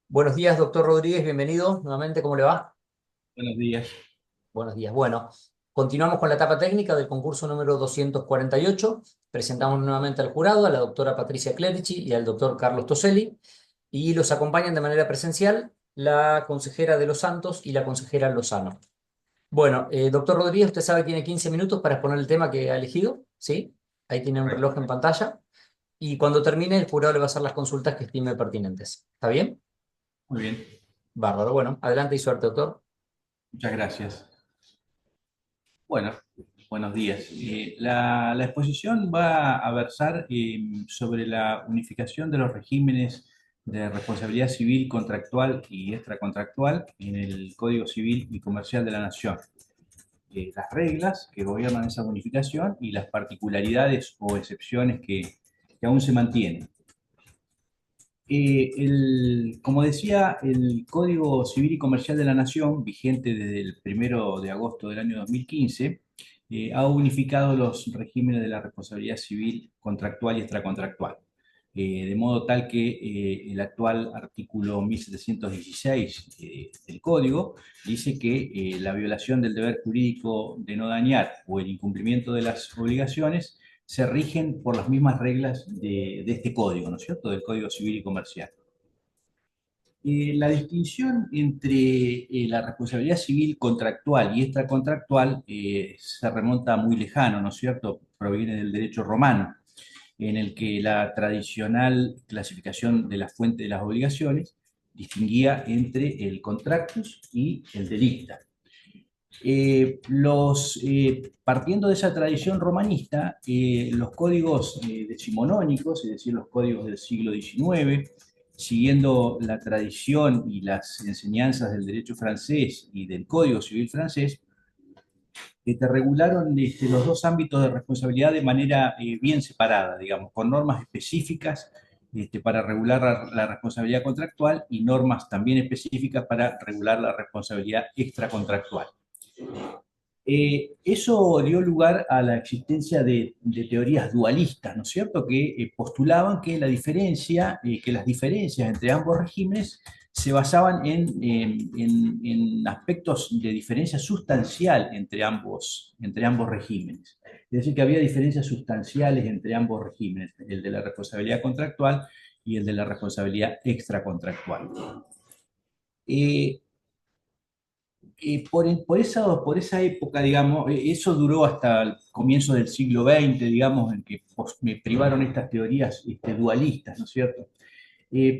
Buenos días, doctor Rodríguez, bienvenido nuevamente, ¿cómo le va? Buenos días. Buenos días. Bueno, continuamos con la etapa técnica del concurso número 248. Presentamos nuevamente al jurado, a la doctora Patricia Clerici y al doctor Carlos Toselli, y los acompañan de manera presencial la consejera de los Santos y la consejera Lozano. Bueno, doctor Rodríguez, usted sabe que tiene 15 minutos para exponer el tema que ha elegido, ¿sí? Ahí tiene un Correcto. reloj en pantalla, y cuando termine el jurado le va a hacer las consultas que estime pertinentes. ¿Está bien? Muy bien. Bárbaro. Bueno, adelante y suerte, doctor. Muchas gracias. Bueno, buenos días. La exposición va a versar sobre la unificación de los regímenes de responsabilidad civil contractual y extracontractual en el Código Civil y Comercial de la Nación. Las reglas que gobiernan esa unificación y las particularidades o excepciones que aún se mantienen. Como decía, el Código Civil y Comercial de la Nación, vigente desde el 1 de agosto del año 2015, ha unificado los regímenes de la responsabilidad civil contractual y extracontractual, de modo tal que el actual artículo 1716 del Código dice que la violación del deber jurídico de no dañar o el incumplimiento de las obligaciones se rigen por las mismas reglas de este código, ¿no es cierto?, del Código Civil y Comercial. La distinción entre la responsabilidad civil contractual y extracontractual se remonta muy lejano, ¿no es cierto?, proviene del derecho romano, en el que la tradicional clasificación de la fuente de las obligaciones distinguía entre el contractus y el delicta. Partiendo de esa tradición romanista, los códigos decimonónicos, es decir, los códigos del siglo XIX, siguiendo la tradición y las enseñanzas del derecho francés y del Código Civil francés, regularon los dos ámbitos de responsabilidad de manera bien separada, digamos, con normas específicas para regular la responsabilidad contractual y normas también específicas para regular la responsabilidad extracontractual. Eso dio lugar a la existencia de teorías dualistas, ¿no es cierto?, que postulaban que que las diferencias entre ambos regímenes se basaban en aspectos de diferencia sustancial entre ambos regímenes. Es decir, que había diferencias sustanciales entre ambos regímenes, el de la responsabilidad contractual y el de la responsabilidad extracontractual. Eh, por esa época, digamos, eso duró hasta el comienzo del siglo XX, digamos, en que me privaron estas teorías dualistas, ¿no es cierto?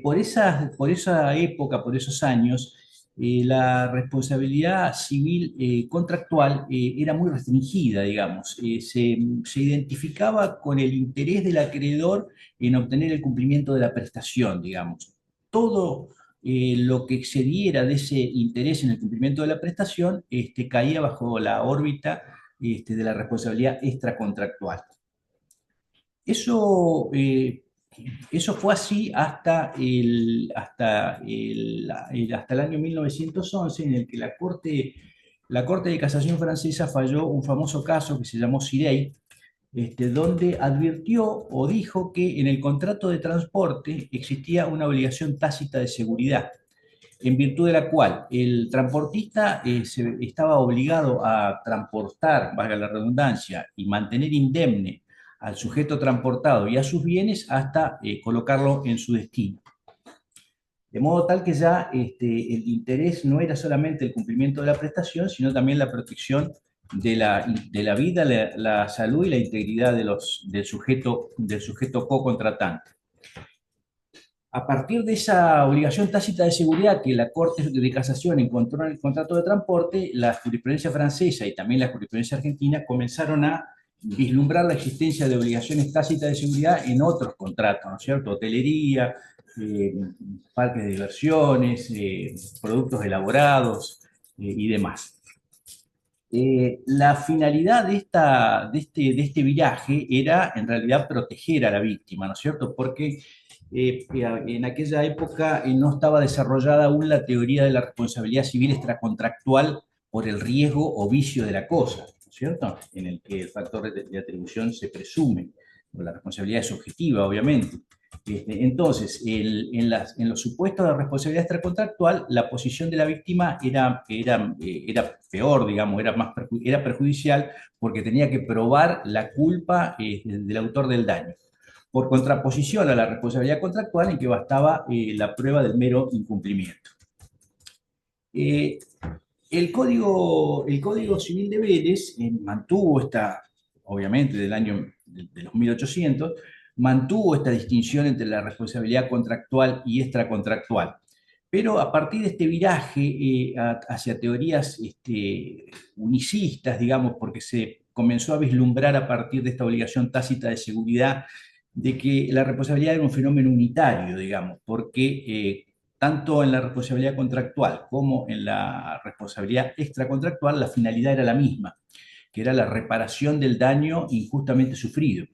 Por esa época, por esos años, la responsabilidad civil contractual era muy restringida, digamos. Se identificaba con el interés del acreedor en obtener el cumplimiento de la prestación, digamos. Todo lo que excediera de ese interés en el cumplimiento de la prestación caía bajo la órbita de la responsabilidad extracontractual. Eso, eso fue así hasta el año 1911, en el que la Corte de Casación francesa falló un famoso caso que se llamó Sirey, donde advirtió o dijo que en el contrato de transporte existía una obligación tácita de seguridad, en virtud de la cual el transportista estaba obligado a transportar, valga la redundancia, y mantener indemne al sujeto transportado y a sus bienes hasta colocarlo en su destino. De modo tal que ya el interés no era solamente el cumplimiento de la prestación, sino también la protección de la vida, la salud y la integridad del sujeto co-contratante. A partir de esa obligación tácita de seguridad que la Corte de Casación encontró en el contrato de transporte, la jurisprudencia francesa y también la jurisprudencia argentina comenzaron a vislumbrar la existencia de obligaciones tácitas de seguridad en otros contratos, ¿no es cierto? Hotelería, eh, parques de diversiones, productos elaborados y demás. La finalidad de este viraje era en realidad proteger a la víctima, ¿no es cierto? Porque en aquella época no estaba desarrollada aún la teoría de la responsabilidad civil extracontractual por el riesgo o vicio de la cosa, ¿no es cierto? En el que el factor de atribución se presume, la responsabilidad es objetiva, obviamente. Entonces, en los supuestos de responsabilidad extracontractual, la posición de la víctima era peor, digamos, era perjudicial porque tenía que probar la culpa del autor del daño, por contraposición a la responsabilidad contractual en que bastaba la prueba del mero incumplimiento. Eh, el Código Civil de Vélez mantuvo obviamente de los 1800, mantuvo esta distinción entre la responsabilidad contractual y extracontractual. Pero a partir de este viraje hacia teorías unicistas, digamos, porque se comenzó a vislumbrar a partir de esta obligación tácita de seguridad de que la responsabilidad era un fenómeno unitario, digamos, porque tanto en la responsabilidad contractual como en la responsabilidad extracontractual, la finalidad era la misma, que era la reparación del daño injustamente sufrido.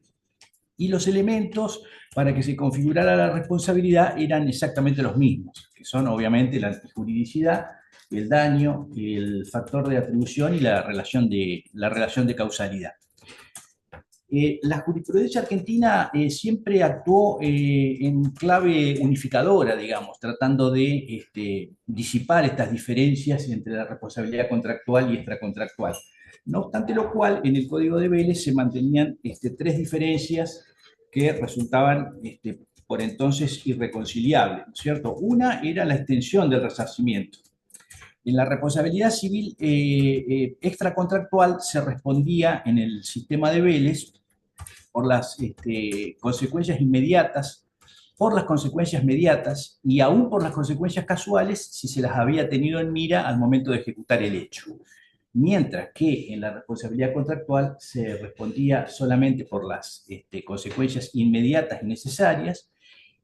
Y los elementos para que se configurara la responsabilidad eran exactamente los mismos, que son obviamente la antijuridicidad, el daño, el factor de atribución y la relación de causalidad. La jurisprudencia argentina siempre actuó en clave unificadora, digamos, tratando de disipar estas diferencias entre la responsabilidad contractual y extracontractual. No obstante lo cual, en el Código de Vélez se mantenían tres diferencias que resultaban por entonces irreconciliables, ¿no es cierto? Una era la extensión del resarcimiento. En la responsabilidad civil extracontractual se respondía en el sistema de Vélez por las consecuencias inmediatas, por las consecuencias mediatas y aún por las consecuencias casuales si se las había tenido en mira al momento de ejecutar el hecho. Mientras que en la responsabilidad contractual se respondía solamente por las consecuencias inmediatas y necesarias,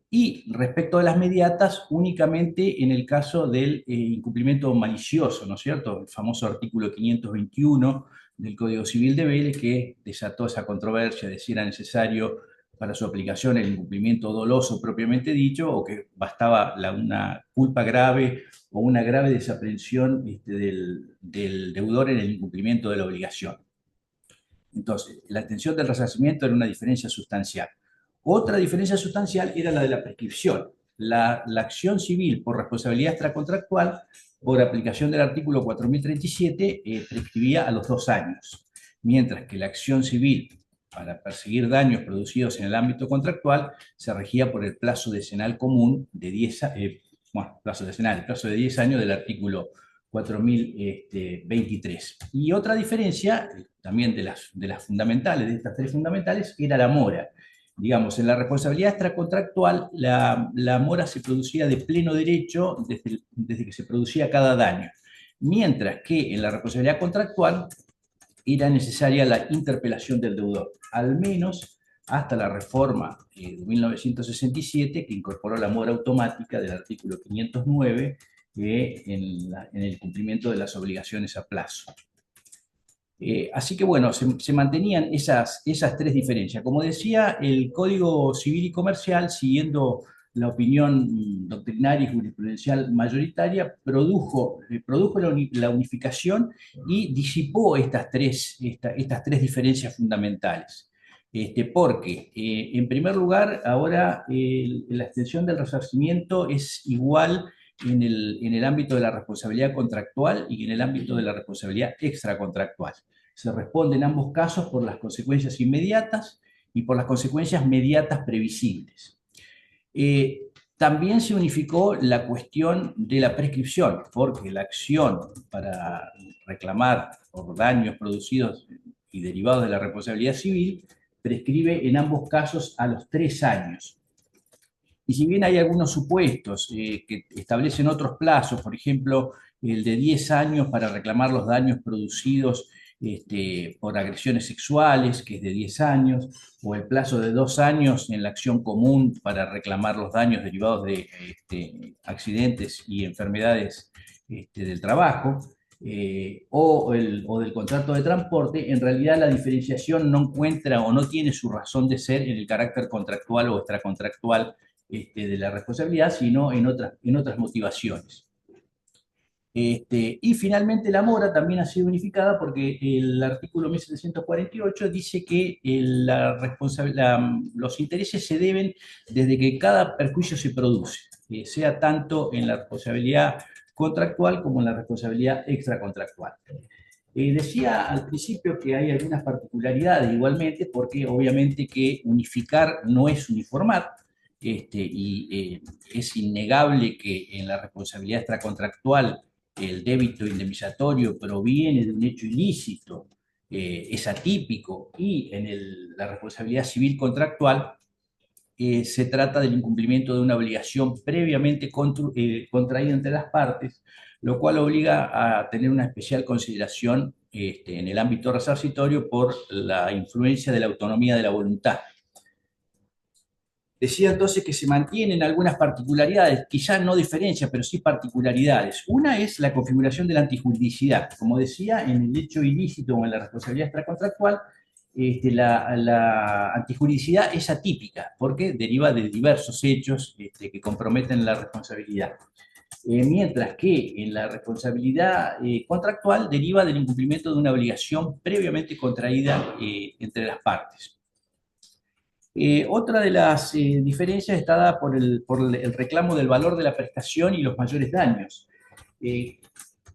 y respecto de las mediatas, únicamente en el caso del incumplimiento malicioso, ¿no es cierto? El famoso artículo 521 del Código Civil de Vélez, que desató esa controversia de si era necesario para su aplicación el incumplimiento doloso propiamente dicho, o que bastaba una culpa grave o una grave desaprensión del deudor en el incumplimiento de la obligación. Entonces, la extensión del resarcimiento era una diferencia sustancial. Otra diferencia sustancial era la de la prescripción. La acción civil por responsabilidad extracontractual, por aplicación del artículo 4037, prescribía a los 2 años, mientras que la acción civil para perseguir daños producidos en el ámbito contractual se regía por el plazo decenal común de 10 el plazo de 10 años del artículo 4023. Y otra diferencia, también de las fundamentales, de estas tres fundamentales, era la mora. Digamos, en la responsabilidad extracontractual, la mora se producía de pleno derecho desde que se producía cada daño, mientras que en la responsabilidad contractual era necesaria la interpelación del deudor, al menos hasta la reforma de 1967, que incorporó la mora automática del artículo 509 en el cumplimiento de las obligaciones a plazo. Así que bueno, se mantenían esas tres diferencias. Como decía, el Código Civil y Comercial, siguiendo la opinión doctrinaria y jurisprudencial mayoritaria, produjo la unificación y disipó estas tres diferencias fundamentales. Porque, en primer lugar, ahora la extensión del resarcimiento es igual en el ámbito de la responsabilidad contractual y en el ámbito de la responsabilidad extracontractual. Se responde en ambos casos por las consecuencias inmediatas y por las consecuencias mediatas previsibles. También se unificó la cuestión de la prescripción, porque la acción para reclamar por daños producidos y derivados de la responsabilidad civil prescribe en ambos casos a los 3 años. Y si bien hay algunos supuestos que establecen otros plazos, por ejemplo, el de 10 años para reclamar los daños producidos por agresiones sexuales, que es de 10 años, o el plazo de 2 años en la acción común para reclamar los daños derivados de accidentes y enfermedades del trabajo, o del contrato de transporte, en realidad la diferenciación no encuentra o no tiene su razón de ser en el carácter contractual o extracontractual de la responsabilidad, sino en otras motivaciones. Y finalmente la mora también ha sido unificada porque el artículo 1748 dice que los intereses se deben desde que cada perjuicio se produce, sea tanto en la responsabilidad contractual como en la responsabilidad extracontractual. Decía al principio que hay algunas particularidades igualmente, porque obviamente que unificar no es uniformar, es innegable que en la responsabilidad extracontractual el débito indemnizatorio proviene de un hecho ilícito, es atípico, y en la responsabilidad civil contractual se trata del incumplimiento de una obligación previamente contraída entre las partes, lo cual obliga a tener una especial consideración en el ámbito resarcitorio por la influencia de la autonomía de la voluntad. Decía entonces que se mantienen algunas particularidades, quizás no diferencias, pero sí particularidades. Una es la configuración de la antijuridicidad. Como decía, en el hecho ilícito o en la responsabilidad extracontractual, la antijuridicidad es atípica porque deriva de diversos hechos que comprometen la responsabilidad. Mientras que en la responsabilidad contractual deriva del incumplimiento de una obligación previamente contraída entre las partes. Otra de las diferencias está dada por el reclamo del valor de la prestación y los mayores daños. Eh,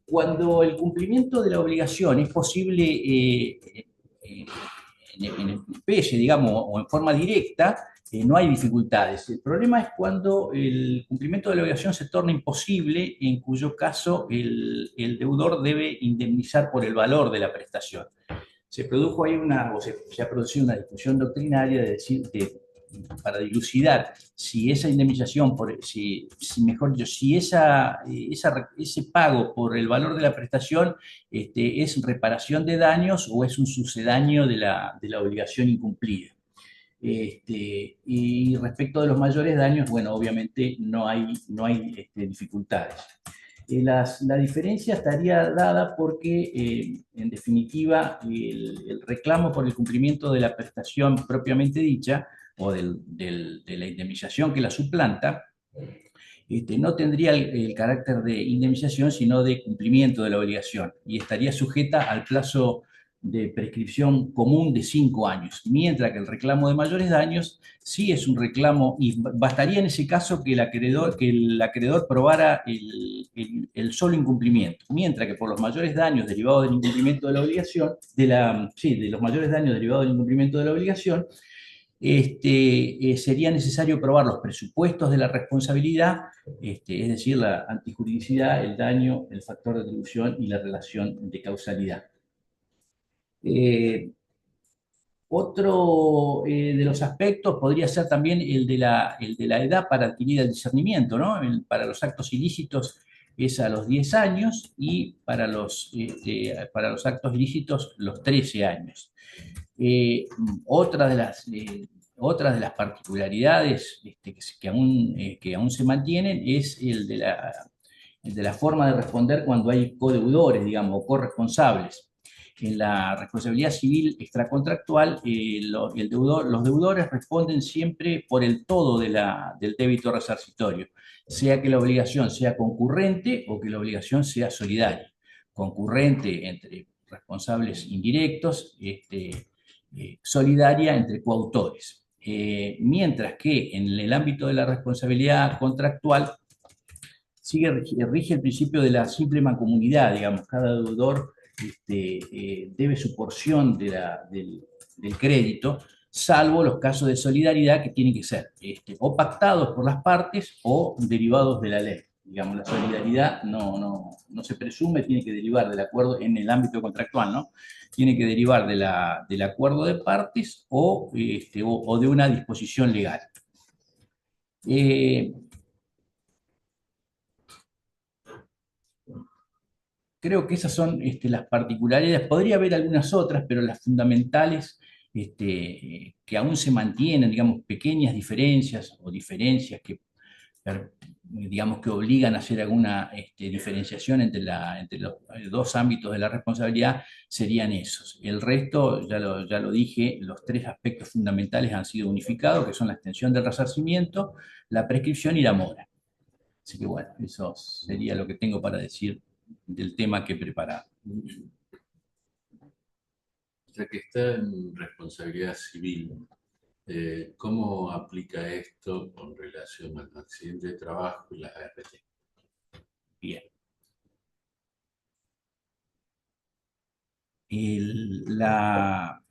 Cuando el cumplimiento de la obligación es posible en especie, digamos, o en forma directa, no hay dificultades. El problema es cuando el cumplimiento de la obligación se torna imposible, en cuyo caso el deudor debe indemnizar por el valor de la prestación. Se produjo ahí se ha producido una discusión doctrinaria de decir que para dilucidar si esa indemnización, mejor dicho, si ese pago por el valor de la prestación es reparación de daños o es un sucedáneo de la obligación incumplida. Y respecto de los mayores daños, bueno, obviamente no hay dificultades. La diferencia estaría dada porque, en definitiva, el reclamo por el cumplimiento de la prestación propiamente dicha o de la indemnización que la suplanta, no tendría el carácter de indemnización, sino de cumplimiento de la obligación y estaría sujeta al plazo de prescripción común de 5 años, mientras que el reclamo de mayores daños sí es un reclamo, y bastaría en ese caso que el acreedor probara el solo incumplimiento, mientras que por los mayores daños derivados del incumplimiento de la obligación, de los mayores daños derivados del incumplimiento de la obligación, sería necesario probar los presupuestos de la responsabilidad, es decir, la antijuridicidad, el daño, el factor de atribución y la relación de causalidad. Otro de los aspectos podría ser también el de la edad para adquirir el discernimiento, ¿no? Para los actos ilícitos es a los 10 años y para los actos ilícitos los 13 años. Eh, otra de las, otras de las particularidades que aún se mantienen es el de la forma de responder cuando hay codeudores, digamos, o corresponsables. En la responsabilidad civil extracontractual, los deudores responden siempre por el todo del débito resarcitorio, sea que la obligación sea concurrente o que la obligación sea solidaria. Concurrente entre responsables indirectos, solidaria entre coautores. Mientras que en el ámbito de la responsabilidad contractual rige el principio de la simple mancomunidad, digamos, cada deudor debe su porción del crédito, salvo los casos de solidaridad que tienen que ser o pactados por las partes o derivados de la ley. Digamos, la solidaridad no se presume, tiene que derivar del acuerdo en el ámbito contractual, ¿no? Tiene que derivar del acuerdo de partes o de una disposición legal. Creo que esas son las particularidades. Podría haber algunas otras, pero las fundamentales, que aún se mantienen, digamos, pequeñas diferencias o diferencias que, digamos, que obligan a hacer alguna diferenciación entre los dos ámbitos de la responsabilidad, serían esos. El resto, ya lo dije, los tres aspectos fundamentales han sido unificados, que son la extensión del resarcimiento, la prescripción y la mora. Así que bueno, eso sería lo que tengo para decir del tema que he preparado. Ya que está en responsabilidad civil, ¿cómo aplica esto con relación al accidente de trabajo y las ART? Bien. La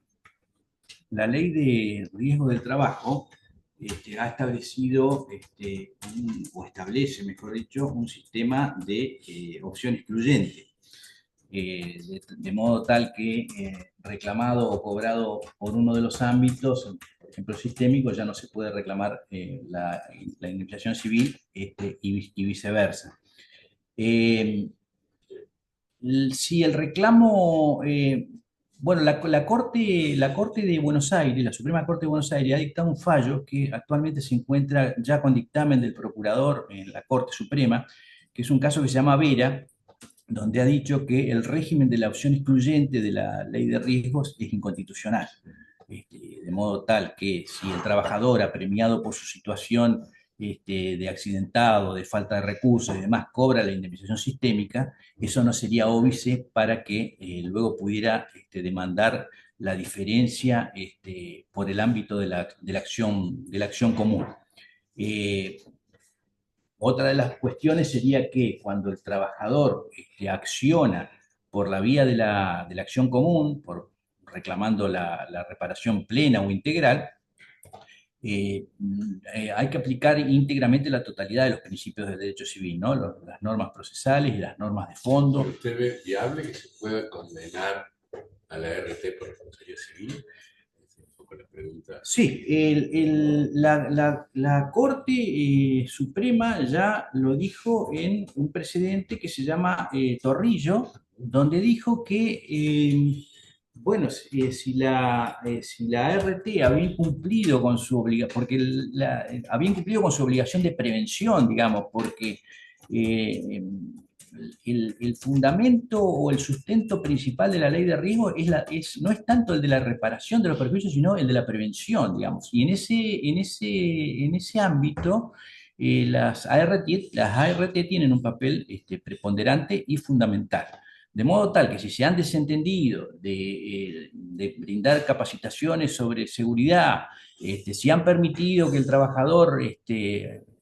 ley de riesgo del trabajo ha establecido, o establece, mejor dicho, un sistema de opción excluyente, de modo tal que reclamado o cobrado por uno de los ámbitos, por ejemplo sistémico, ya no se puede reclamar la indemnización civil, y viceversa. Si el reclamo, bueno, la Corte de Buenos Aires, la Suprema Corte de Buenos Aires ha dictado un fallo que actualmente se encuentra ya con dictamen del procurador en la Corte Suprema, que es un caso que se llama Vera, donde ha dicho que el régimen de la opción excluyente de la ley de riesgos es inconstitucional. De modo tal que si el trabajador apremiado por su situación de accidentado, de falta de recursos y demás, cobra la indemnización sistémica, eso no sería óbice para que luego pudiera demandar la diferencia por el ámbito de la acción común. Otra de las cuestiones sería que cuando el trabajador acciona por la vía de la acción común, reclamando la reparación plena o integral, hay que aplicar íntegramente la totalidad de los principios del derecho civil, ¿no? Las normas procesales y las normas de fondo. ¿Usted ve viable que se pueda condenar a la RT por responsabilidad civil? Esa es un poco la pregunta. Sí, la Corte Suprema ya lo dijo en un precedente que se llama Torrillo, donde dijo que, bueno, si la ART había incumplido con su obligación, porque había incumplido con su obligación de prevención, digamos, porque eh, el fundamento o el sustento principal de la ley de riesgo no es tanto el de la reparación de los perjuicios, sino el de la prevención, digamos. Y en ese ámbito, las ART tienen un papel preponderante y fundamental. De modo tal que si se han desentendido de brindar capacitaciones sobre seguridad, si han permitido que el trabajador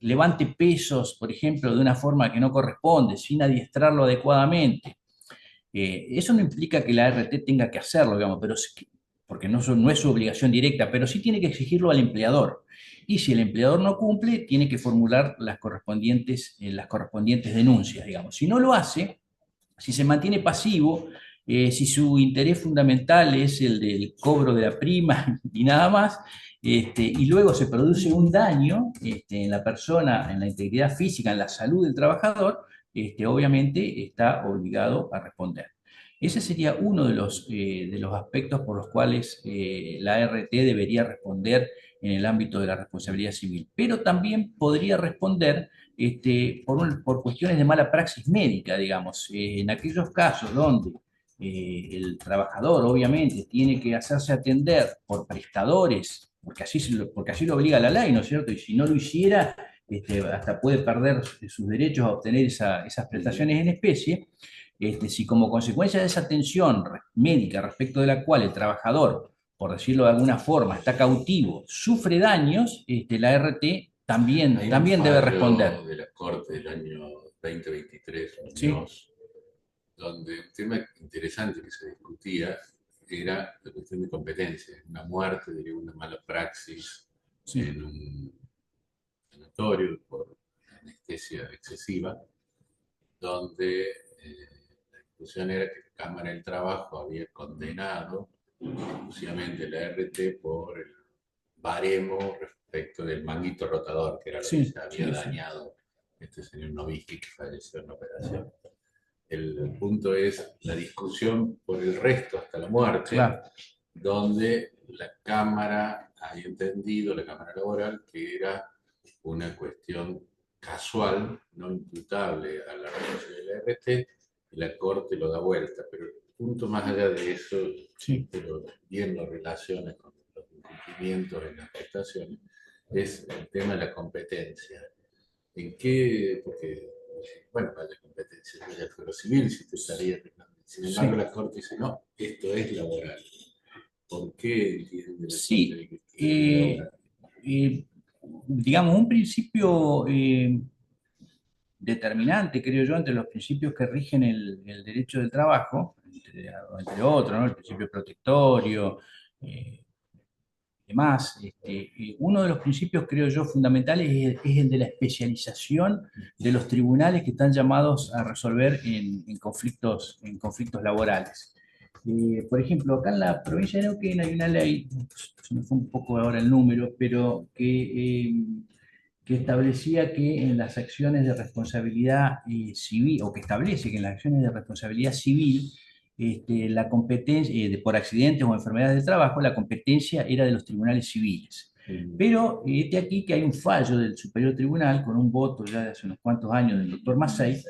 levante pesos, por ejemplo, de una forma que no corresponde, sin adiestrarlo adecuadamente, eso no implica que la ART tenga que hacerlo, digamos, porque no es su obligación directa, pero sí tiene que exigirlo al empleador. Y si el empleador no cumple, tiene que formular las correspondientes denuncias, digamos. Si no lo hace, si se mantiene pasivo, si su interés fundamental es el del cobro de la prima y nada más, y luego se produce un daño en la persona, en la integridad física, en la salud del trabajador, obviamente está obligado a responder. Ese sería uno de los aspectos por los cuales la ART debería responder en el ámbito de la responsabilidad civil, pero también podría responder por cuestiones de mala praxis médica, digamos. En aquellos casos donde el trabajador obviamente tiene que hacerse atender por prestadores, porque así lo obliga la ley, ¿no es cierto? Y si no lo hiciera, hasta puede perder sus derechos a obtener esas prestaciones en especie. Si como consecuencia de esa atención médica respecto de la cual el trabajador, por decirlo de alguna forma, está cautivo, sufre daños, la RT también debe responder. De la Corte del año 2023, ¿Sí? donde un tema interesante que se discutía era la cuestión de competencia. Una muerte, diría, una mala praxis Sí. en un sanatorio por anestesia excesiva, donde la discusión era que la Cámara del Trabajo había condenado exclusivamente la RT por el baremo respecto del manguito rotador, que era lo que se había dañado este señor Novisky, que falleció en la operación. El punto es la discusión por el resto hasta la muerte, Claro. donde la Cámara había entendido, la Cámara Laboral, que era una cuestión casual, no imputable a la renuncia de la RT, y la Corte lo da vuelta. Pero el punto más allá de eso, pero bien lo relaciona con los incumplimientos en las prestaciones, es el tema de la competencia. ¿En qué? Porque bueno, vaya competencia, vaya fuero civil, si te estaría tocando. Sin embargo, Sí, la Corte dice, no, esto es laboral. ¿Por qué entiende la Corte sí. de que esto es eh, laboral? eh, digamos, un principio determinante, creo yo, entre los principios que rigen el derecho del trabajo, entre otros, ¿no? El principio protectorio, eh, demás. Uno de los principios, creo yo, fundamentales es el de la especialización de los tribunales que están llamados a resolver en conflictos laborales. Por ejemplo, acá en la provincia de Neuquén hay una ley, se me fue un poco ahora el número, pero que establecía que en las acciones de responsabilidad civil, o que establece que en las acciones de responsabilidad civil, la competencia, por accidentes o enfermedades del trabajo, la competencia era de los tribunales civiles. Pero de aquí que hay un fallo del Superior Tribunal con un voto ya de hace unos cuantos años del doctor Massey,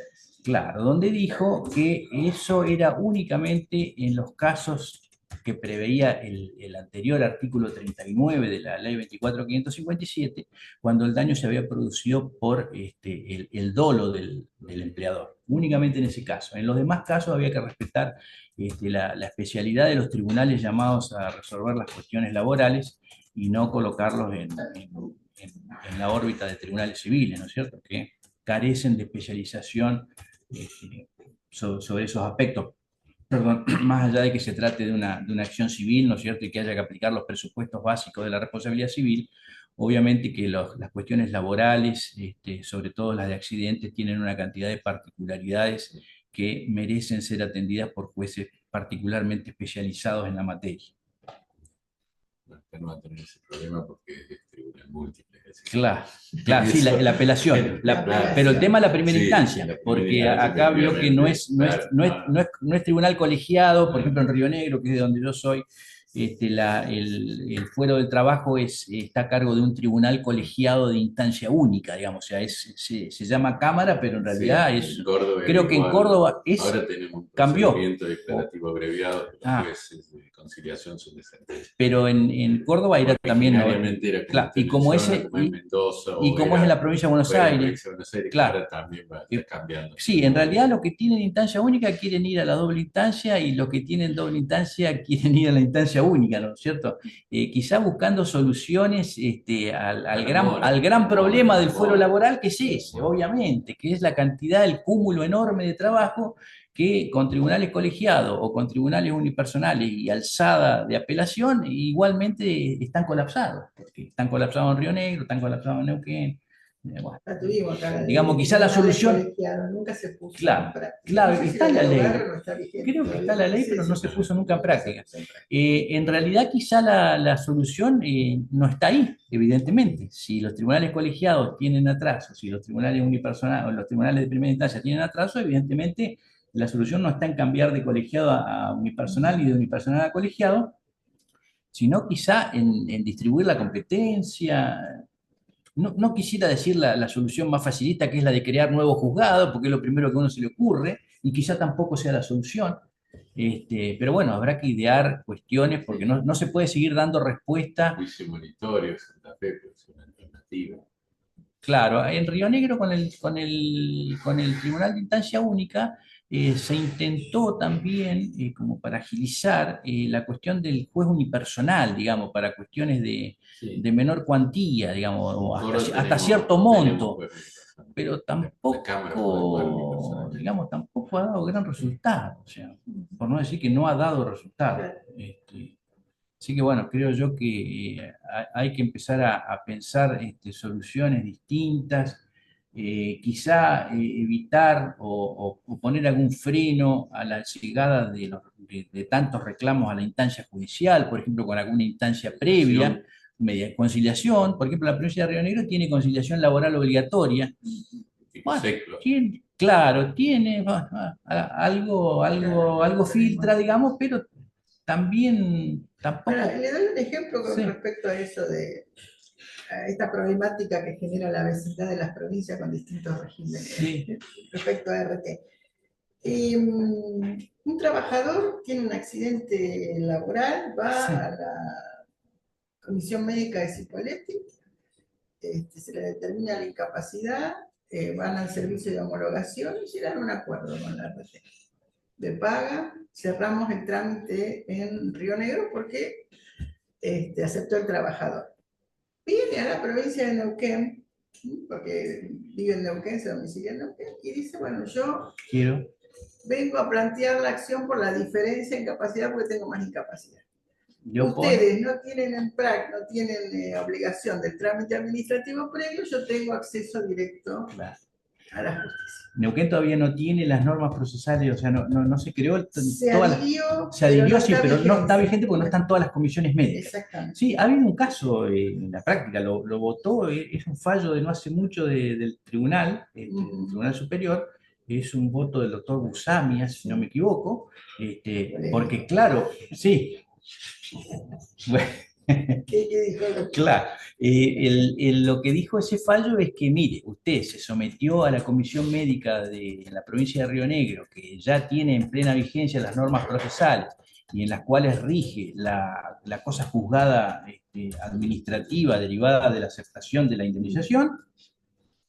claro, donde dijo que eso era únicamente en los casos que preveía el anterior artículo 39 de la ley 24.557, cuando el daño se había producido por el dolo del empleador. Únicamente en ese caso. En los demás casos había que respetar la especialidad de los tribunales llamados a resolver las cuestiones laborales y no colocarlos en la órbita de tribunales civiles, ¿no es cierto? Que carecen de especialización sobre esos aspectos. Perdón, más allá de que se trate de una acción civil, ¿no es cierto? Y que haya que aplicar los presupuestos básicos de la responsabilidad civil, obviamente que las cuestiones laborales, sobre todo las de accidentes, tienen una cantidad de particularidades que merecen ser atendidas por jueces particularmente especializados en la materia. Acá no va a tener ese problema porque es tribunal múltiple. Claro, claro, sí, la apelación, pero el tema es la primera Sí, instancia, la primera porque instancia acá vio que no efectivamente, es, no es, claro, no es, no, no es, no es tribunal colegiado, por no, ejemplo en Río Negro, que es de donde yo soy, el fuero del trabajo está a cargo de un tribunal colegiado de instancia única, digamos, o sea, se llama Cámara, pero en sí, realidad en Córdoba era creo que en igual. Córdoba Ahora tenemos un cambió. procedimiento declarativo abreviado que los Ah, jueces de conciliación son de sentencia. pero en Córdoba era también, ¿no? Originariamente era como Claro, está en el zona, como en Mendoza, y o como es en era, la provincia de Buenos fue en la Aires, provincia de Buenos Aires, que claro. ahora también va a estar cambiando. Sí, en realidad los que tienen instancia única quieren ir a la doble instancia y los que tienen doble instancia quieren ir a la instancia única, ¿no es cierto? Quizá buscando soluciones al gran problema del fuero laboral, que es ese, obviamente, que es la cantidad, el cúmulo enorme de trabajo que con tribunales colegiados o con tribunales unipersonales y alzada de apelación igualmente están colapsados, porque están colapsados en Río Negro, están colapsados en Neuquén. Bueno, La tuvimos acá, digamos, quizá la solución, colegiado, nunca se puso en claro, práctica. No claro, sé si está la en la ley. derogaron o está vigente Creo que todavía, está la no ley, sé pero no si se puso nunca en nunca se práctica. puso en práctica. En realidad, quizá la solución no está ahí, evidentemente. Si los tribunales colegiados tienen atraso, si los tribunales unipersonales o los tribunales de primera instancia tienen atraso, evidentemente la solución no está en cambiar de colegiado a unipersonal y de unipersonal a colegiado, sino quizá en distribuir la competencia. No quisiera decir la solución más facilista, que es la de crear nuevos juzgados, porque es lo primero que a uno se le ocurre, y quizá tampoco sea la solución. Pero bueno, habrá que idear cuestiones, porque no se puede seguir dando respuesta. Juicio monitorio, Santa Fe, pero es una alternativa. Claro, en Río Negro con el Tribunal de Instancia Única se intentó también, como para agilizar la cuestión del juez unipersonal, digamos, para cuestiones Sí. de menor cuantía, digamos, o Ahora hasta cierto monto, pero la Cámara puede jugar tampoco, unipersonal. digamos, tampoco ha dado gran resultado, o sea, por no decir que no ha dado resultado. Así que bueno, creo yo que hay que empezar a pensar soluciones distintas, quizá evitar o poner algún freno a la llegada de tantos reclamos a la instancia judicial, por ejemplo, con alguna instancia previa, media conciliación. Por ejemplo, la provincia de Río Negro tiene conciliación laboral obligatoria. Bueno, claro, tiene algo filtra, digamos, pero también tampoco. Bueno, le doy un ejemplo con Sí. respecto a eso a esta problemática que genera la vecindad de las provincias con distintos regímenes Sí. respecto a RT. Un trabajador tiene un accidente laboral, va Sí. a la comisión médica de Cipolletti, se le determina la incapacidad, van al servicio de homologación y llegan a un acuerdo con la RT de paga, cerramos el trámite en Río Negro porque aceptó el trabajador. Viene a la provincia de Neuquén, porque vive en Neuquén, se domicilia en Neuquén, y dice, bueno, yo Quiero. vengo a plantear la acción por la diferencia en capacidad porque tengo más incapacidad. Yo por. Ustedes no tienen en PRAC, no tienen obligación del trámite administrativo previo, yo tengo acceso directo Claro. a la justicia. Neuquén todavía no tiene las normas procesales, o sea, no se creó Se todas adhirió, se adhirió, pero no sí, está pero no está vigente. vigente porque no están todas las comisiones médicas. Exactamente. Sí, ha habido un caso en la práctica, lo votó, es un fallo de no hace mucho del tribunal, del Tribunal Superior, es un voto del doctor Bussamia, si no me equivoco, porque claro, sí, bueno, ¿Qué dijo el doctor? claro, lo que dijo ese fallo es que, mire, usted se sometió a la comisión médica de la provincia de Río Negro, que ya tiene en plena vigencia las normas procesales y en las cuales rige la cosa juzgada administrativa derivada de la aceptación de la indemnización,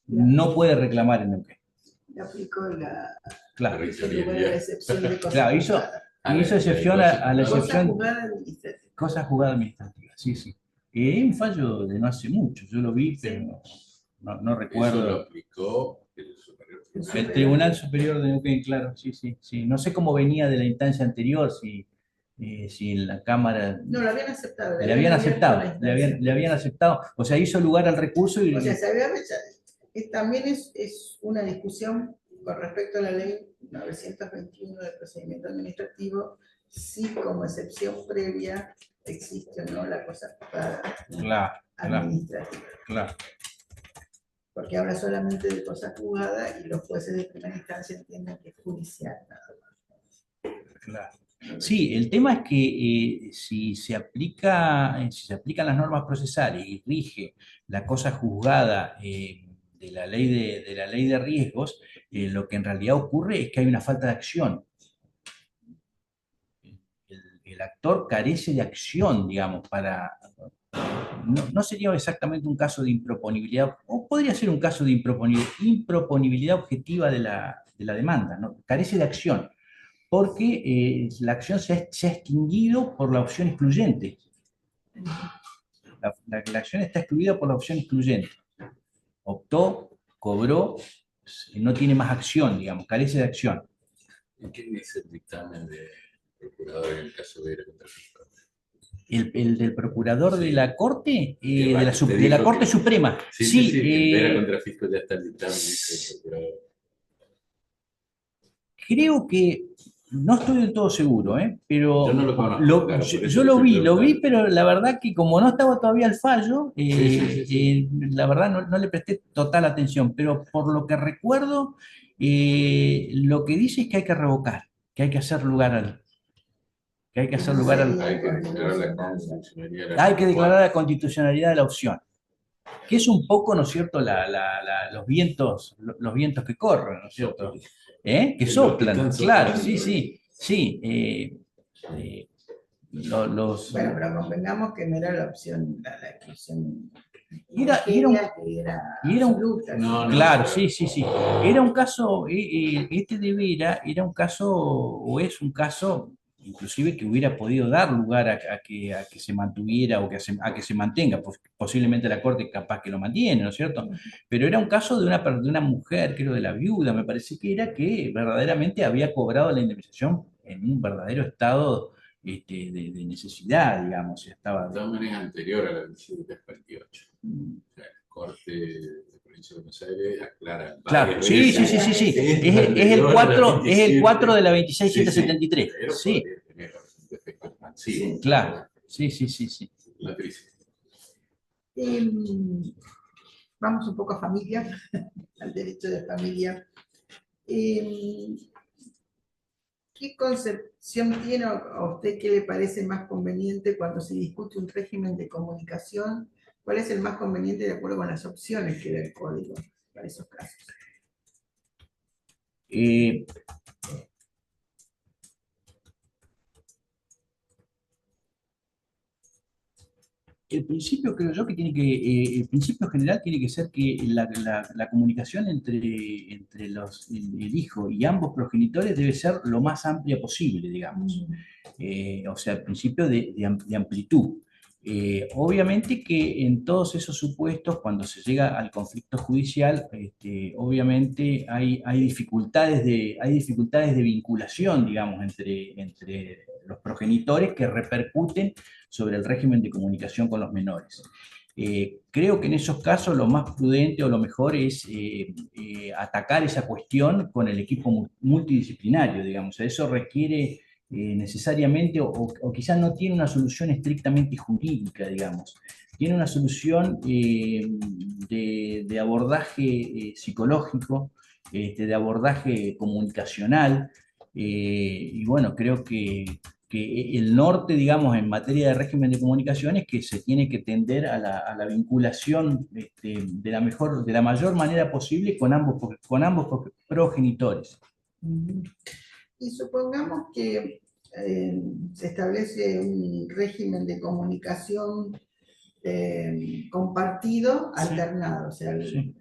no puede reclamar en Neuquén. Le aplicó Claro, hizo lugar a la excepción de cosas claro, hizo excepción a la Cosa excepción. juzgada administrativa. Cosa jugada administrativa, sí, sí. Es un fallo de no hace mucho, yo lo vi, pero no Eso recuerdo. lo aplicó el superior. El Tribunal Superior de Neuquén, claro, sí, sí, sí. No sé cómo venía de la instancia anterior, si en la Cámara No, lo habían aceptado. le habían abierto la aceptado, instancia. le habían aceptado, o sea, hizo lugar al recurso y O sea, se había rechazado. También es una discusión con respecto a la ley 921 del procedimiento administrativo, si como excepción previa existe o no la cosa juzgada claro, administrativa. claro. Porque habla solamente de cosa juzgada y los jueces de primera instancia entienden que es judicial nada más. Claro. Sí, el tema es que si se aplican las normas procesales y rige la cosa juzgada de la ley de riesgos, lo que en realidad ocurre es que hay una falta de acción. El actor carece de acción, digamos, no sería exactamente un caso de improponibilidad, o podría ser un caso de improponibilidad objetiva de la demanda, ¿no? Carece de acción porque la acción se ha extinguido por la opción excluyente. La acción está excluida por la opción excluyente. Optó, cobró, no tiene más acción, digamos, carece de acción. ¿Qué dice el dictamen del procurador en el caso de Vera contra Fiscal? El del procurador de la Corte, Te de la dijo Corte que- Suprema. Sí, en Vera contra Fiscal ya está el dictamen, dice el procurador. Creo que, no estoy del todo seguro, pero Yo no lo conozco, claro, por eso yo te lo estoy vi, preguntando. pero la verdad que como no estaba todavía el fallo, Sí. la verdad no le presté total atención, pero por lo que recuerdo, lo que dice es que hay que revocar, que hay que hacer lugar Hay que declarar la constitucionalidad de la hay que declarar cual- la constitucionalidad de la opción, que es un poco, ¿no es cierto?, los vientos que corren, ¿no es cierto? Que soplan, claro, sí. Los, Bueno, pero convengamos que no era la opción, la exclusión Era absoluta. No, claro, sí. Era un caso, este de Vera era un caso, o es un caso, inclusive que hubiera podido dar lugar a que se mantuviera o a que se mantenga. Posiblemente la Corte capaz que lo mantiene, ¿no es cierto? Pero era un caso de una mujer, creo de la viuda, me parece que era, que verdaderamente había cobrado la indemnización en un verdadero estado de necesidad, digamos. Estaba, de todas maneras anterior a la 2748. O sea, la Corte de Provincia de Buenos Aires aclara claro, varias sí. veces. Es el 4 de la 26773. Pero Sí, podría tener un efecto expansivo. claro. Sí. La crisis. Vamos un poco a familia, al derecho de familia. ¿Qué concepción tiene a usted que le parece más conveniente cuando se discute un régimen de comunicación? ¿Cuál es el más conveniente de acuerdo con las opciones que da el código para esos casos? El principio, creo yo, que tiene que, el principio general tiene que ser que la comunicación entre el hijo y ambos progenitores debe ser lo más amplia posible, digamos. O sea, el principio de amplitud. Obviamente que en todos esos supuestos, cuando se llega al conflicto judicial, obviamente hay dificultades de vinculación, digamos, entre los progenitores que repercuten sobre el régimen de comunicación con los menores. Creo que en esos casos lo más prudente o lo mejor es atacar esa cuestión con el equipo multidisciplinario, digamos. Eso requiere necesariamente, o quizás no tiene una solución estrictamente jurídica, digamos. Tiene una solución de abordaje psicológico, de abordaje comunicacional, y bueno, creo que el norte, digamos, en materia de régimen de comunicación es que se tiene que tender a la vinculación de la mayor manera posible con ambos progenitores. Y supongamos que se establece un régimen de comunicación compartido, Sí. alternado, o sea, Sí.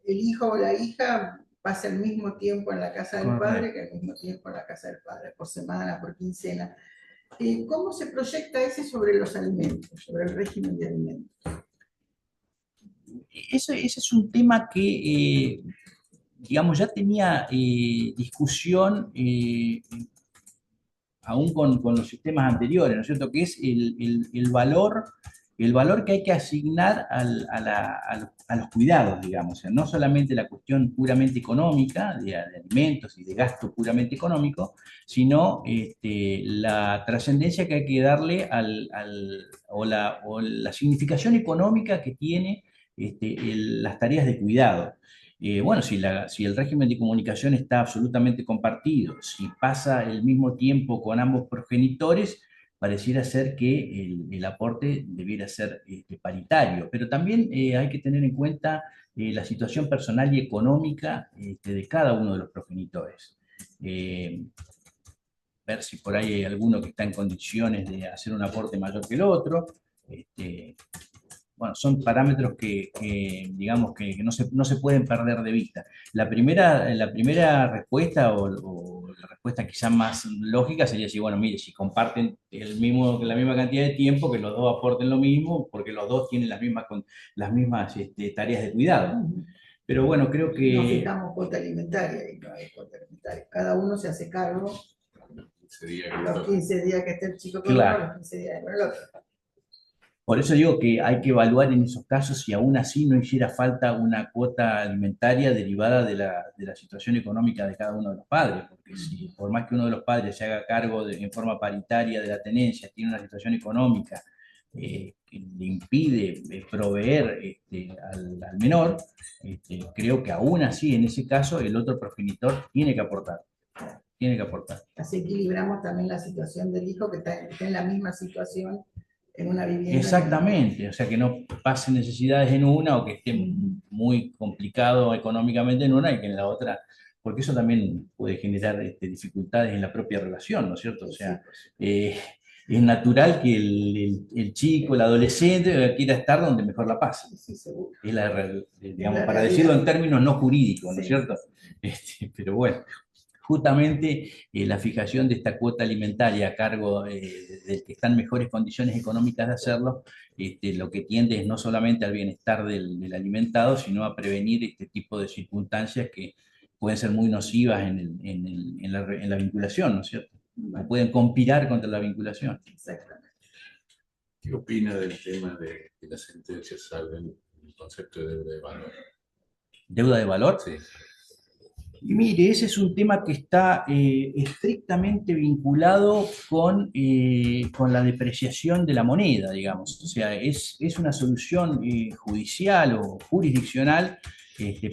el hijo o la hija pasa el mismo tiempo en la casa del padre Correcto. que el mismo tiempo en la casa del padre, por semana, por quincena. ¿Cómo se proyecta ese sobre los alimentos, sobre el régimen de alimentos? Ese es un tema que, digamos, ya tenía discusión aún con los sistemas anteriores, ¿no es cierto? Que es el valor que hay que asignar a los cuidados, digamos. O sea, no solamente la cuestión puramente económica, de alimentos y de gasto puramente económico, sino la trascendencia que hay que darle o la significación económica que tiene las tareas de cuidado. Bueno, si el régimen de comunicación está absolutamente compartido, si pasa el mismo tiempo con ambos progenitores, pareciera ser que el aporte debiera ser paritario. Pero también hay que tener en cuenta la situación personal y económica de cada uno de los progenitores. Ver si por ahí hay alguno que está en condiciones de hacer un aporte mayor que el otro. Bueno, son parámetros digamos, que no se pueden perder de vista. La primera respuesta o la respuesta quizás más lógica sería decir, bueno, mire, si comparten la misma cantidad de tiempo, que los dos aporten lo mismo, porque los dos tienen las mismas tareas de cuidado. Pero bueno, creo No que... fijamos cuota alimentaria y no hay cuota alimentaria. Cada uno se hace cargo 15 días a los 15 días que esté el chico con uno, Claro. a los 15 días con el otro. Por eso digo que hay que evaluar en esos casos si aún así no hiciera falta una cuota alimentaria derivada de la situación económica de cada uno de los padres, porque si por más que uno de los padres se haga cargo en forma paritaria de la tenencia, tiene una situación económica que le impide proveer al menor, creo que aún así en ese caso el otro progenitor tiene que aportar. Tiene que aportar. Así equilibramos también la situación del hijo que está en la misma situación en una vivienda. Exactamente, o sea, que no pase necesidades en una o que esté muy complicado económicamente en una y que en la otra, porque eso también puede generar dificultades en la propia relación, ¿no es cierto? O sea, es natural que el chico, el adolescente quiera estar donde mejor la pase. Sí, seguro. Es digamos, la para realidad. decirlo en términos no jurídicos, ¿no es Sí. cierto? Pero bueno, justamente la fijación de esta cuota alimentaria a cargo del que está en mejores condiciones económicas de hacerlo, lo que tiende es no solamente al bienestar del alimentado, sino a prevenir este tipo de circunstancias que pueden ser muy nocivas en la vinculación, ¿no es cierto? O pueden conspirar contra la vinculación. Exactamente. ¿Qué opina del tema de que las sentencias salven el concepto de deuda de valor? ¿Deuda de valor? Sí. Y mire, ese es un tema que está estrictamente vinculado con la depreciación de la moneda, digamos. O sea, es una solución judicial o jurisdiccional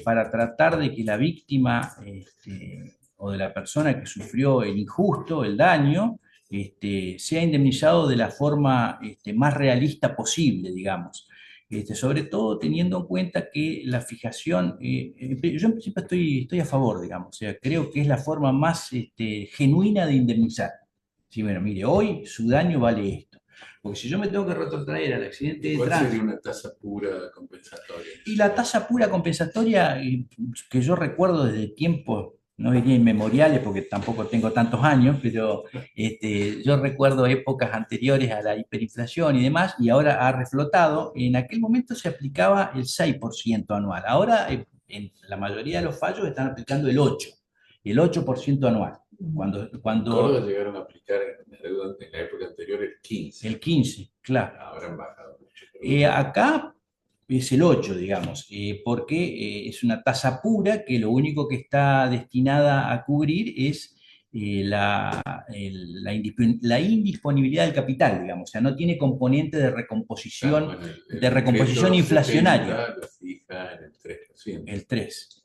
para tratar de que la víctima o de la persona que sufrió el injusto, el daño, sea indemnizado de la forma más realista posible, digamos. Sobre todo teniendo en cuenta que la fijación, yo en principio estoy a favor, digamos, o sea, creo que es la forma más genuina de indemnizar. Sí, bueno, mire, hoy su daño vale esto. Porque si yo me tengo que retrotraer al accidente de ¿Cuál tránsito, sería una tasa pura compensatoria? y la tasa pura compensatoria, que yo recuerdo desde tiempos, no diría inmemoriales porque tampoco tengo tantos años, pero yo recuerdo épocas anteriores a la hiperinflación y demás, y ahora ha reflotado. En aquel momento se aplicaba el 6% anual. Ahora, en la mayoría de los fallos están aplicando el 8% anual. En Córdoba llegaron a aplicar en la época anterior el 15. El 15, claro. Ahora han bajado mucho. Acá es el 8, digamos, porque es una tasa pura que lo único que está destinada a cubrir es la indisponibilidad del capital, digamos, o sea, no tiene componente de recomposición, Claro, bueno, el recomposición decreto inflacionaria. 70 lo fija en el 3%. El 3.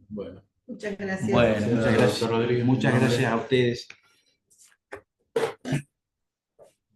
Bueno, Muchas gracias. Bueno, muchas gracias. doctor Rodríguez. Muchas gracias a ustedes.